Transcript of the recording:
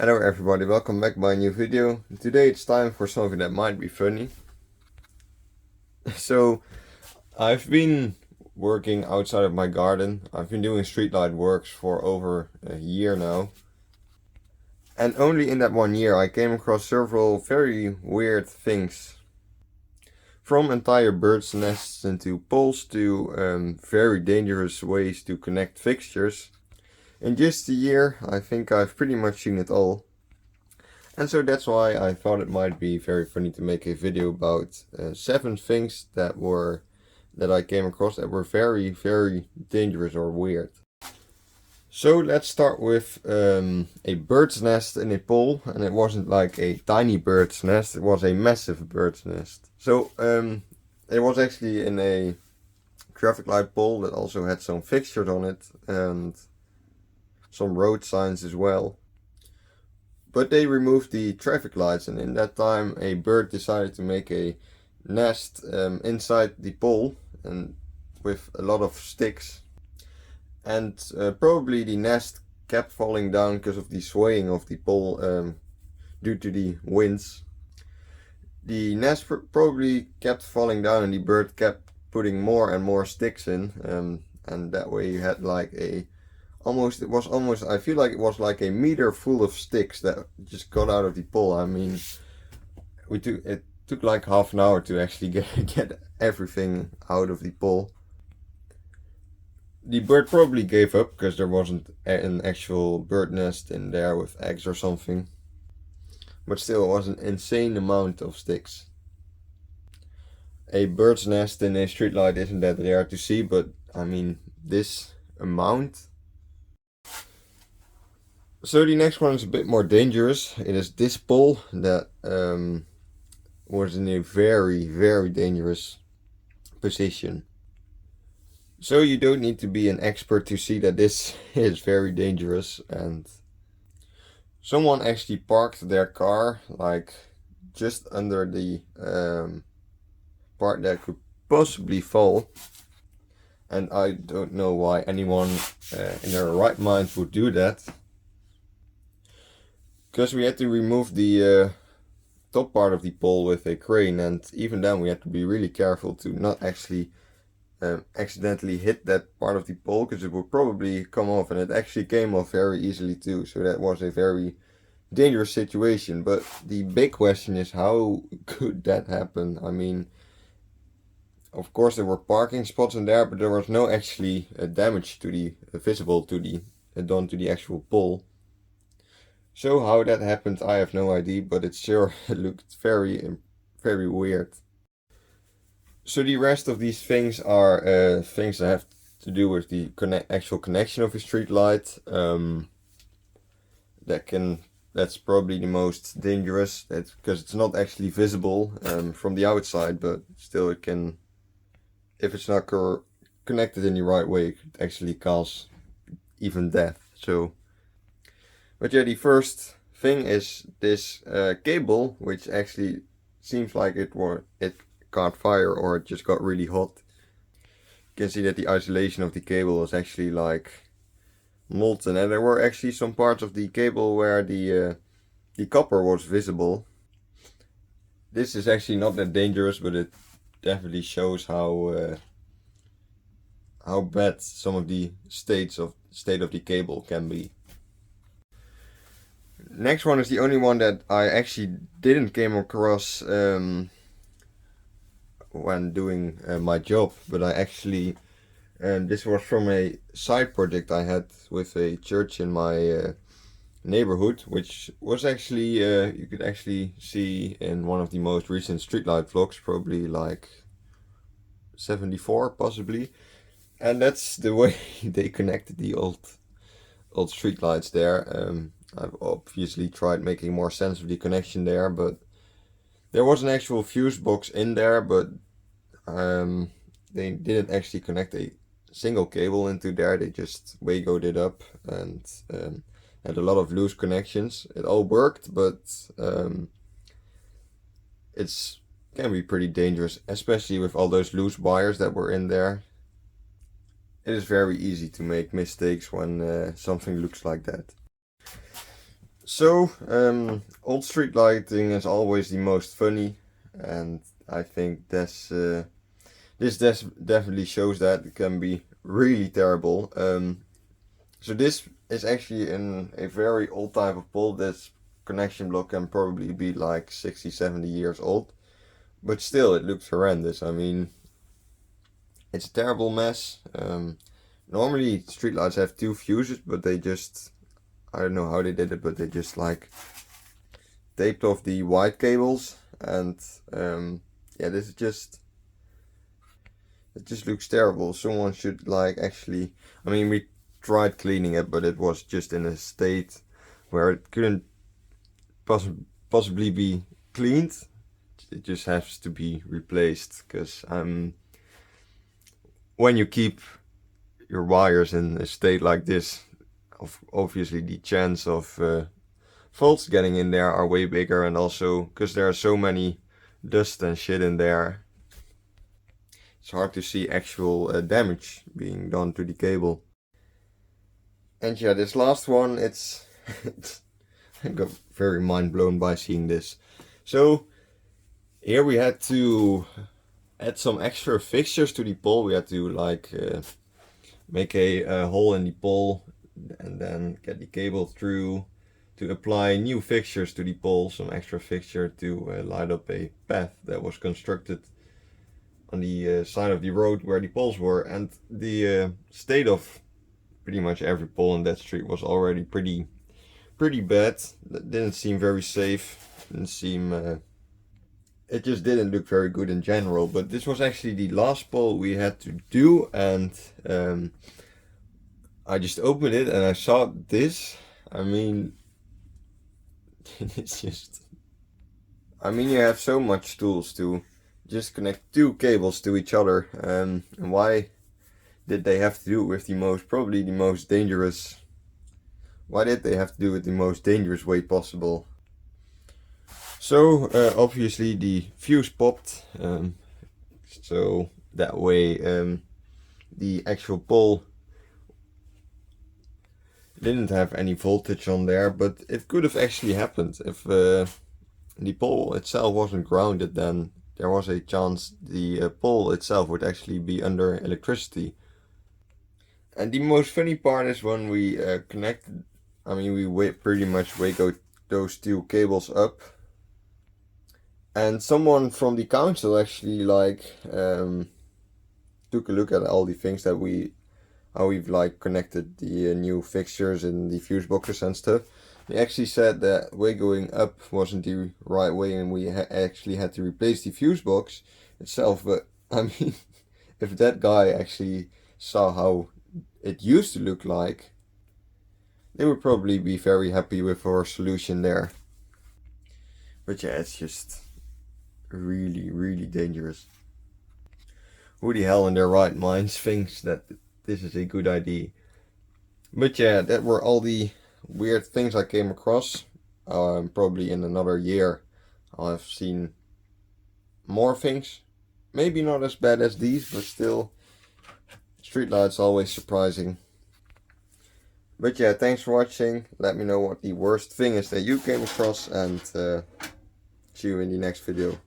Hello everybody, welcome back to my new video. Today it's time for something that might be funny. So, I've been working outside of my garden. I've been doing streetlight works for over a year now. And only in that 1 year I came across several very weird things. From entire bird's nests into poles to very dangerous ways to connect fixtures. In just a year, I think I've pretty much seen it all. And so that's why I thought it might be very funny to make a video about 7 things that I came across that were very, very dangerous or weird. So let's start with a bird's nest in a pole, and it wasn't like a tiny bird's nest, it was a massive bird's nest. So it was actually in a traffic light pole that also had some fixtures on it and some road signs as well. But they removed the traffic lights, and in that time a bird decided to make a nest inside the pole and with a lot of sticks. And probably the nest kept falling down because of the swaying of the pole due to the winds. The nest probably kept falling down and the bird kept putting more and more sticks in, and that way you had like I feel like it was like a meter full of sticks that just got out of the pole. I mean, it took like half an hour to actually get everything out of the pole. The bird probably gave up because there wasn't an actual bird nest in there with eggs or something. But still, it was an insane amount of sticks. A bird's nest in a streetlight isn't that rare to see, but I mean, this amount. So the next one is a bit more dangerous. It is this pole that was in a very, very dangerous position. So you don't need to be an expert to see that this is very dangerous, and someone actually parked their car like just under the part that could possibly fall. And I don't know why anyone in their right mind would do that. Because we had to remove the top part of the pole with a crane, and even then we had to be really careful to not actually accidentally hit that part of the pole, because it would probably come off, and it actually came off very easily too. So that was a very dangerous situation. But the big question is, how could that happen? I mean, of course there were parking spots in there, but there was no actually damage to the visible to the done to the actual pole. So how that happened, I have no idea, but it sure looked very, very weird. So the rest of these things are things that have to do with the actual connection of a street light. That's probably the most dangerous, because it's not actually visible from the outside, but still it can, if it's not connected in the right way, it could actually cause even death. So, but yeah, the first thing is this cable, which actually seems like it caught fire, or it just got really hot. You can see that the isolation of the cable was actually like molten, and there were actually some parts of the cable where the copper was visible. This is actually not that dangerous, but it definitely shows how bad some of the state of the cable can be. Next one is the only one that I actually didn't came across when doing my job, but I actually this was from a side project I had with a church in my neighborhood, which was actually you could actually see in one of the most recent streetlight vlogs, probably like 74 possibly. And that's the way they connected the old streetlights there. I've obviously tried making more sense of the connection there, but there was an actual fuse box in there, but they didn't actually connect a single cable into there. They just Wagoed it up and had a lot of loose connections. It all worked, but it can be pretty dangerous, especially with all those loose wires that were in there. It is very easy to make mistakes when something looks like that. So, old street lighting is always the most funny, and I think this definitely shows that it can be really terrible. So this is actually in a very old type of pole. This connection block can probably be like 60, 70 years old, but still it looks horrendous. I mean, it's a terrible mess. Normally streetlights have two fuses, but they just, I don't know how they did it, but they just like taped off the white cables, and yeah, this is just, it just looks terrible. Someone should like actually, I mean, we tried cleaning it, but it was just in a state where it couldn't possibly be cleaned. It just has to be replaced, because when you keep your wires in a state like this, obviously the chance of faults getting in there are way bigger, and also because there are so many dust and shit in there, it's hard to see actual damage being done to the cable. And yeah, this last one, it's I got very mind blown by seeing this. So here we had to add some extra fixtures to the pole. We had to like make a hole in the pole and then get the cable through to apply new fixtures to the pole, some extra fixture to light up a path that was constructed on the side of the road where the poles were. And the state of pretty much every pole in that street was already pretty bad. That didn't seem very safe, didn't seem it just didn't look very good in general. But this was actually the last pole we had to do, and I just opened it and I saw this. I mean, it's just, I mean, you have so much tools to just connect two cables to each other, and why did they have to do it with the most, probably the most dangerous, why did they have to do it the most dangerous way possible? So obviously the fuse popped, so that way the actual pole didn't have any voltage on there, but it could have actually happened if the pole itself wasn't grounded. Then there was a chance the pole itself would actually be under electricity. And the most funny part is when we connected, I mean, we pretty much wiggled those two cables up, and someone from the council actually like took a look at all the things that how we've like connected the new fixtures and the fuse boxes and stuff. They actually said that wiggling up wasn't the right way, and we actually had to replace the fuse box itself. But I mean, if that guy actually saw how it used to look like, they would probably be very happy with our solution there. But yeah, it's just really dangerous. Who the hell in their right minds thinks that this is a good idea? But yeah, that were all the weird things I came across. Probably in another year I'll have seen more things. Maybe not as bad as these, but still, streetlights always surprising. But yeah, thanks for watching. Let me know what the worst thing is that you came across, and see you in the next video.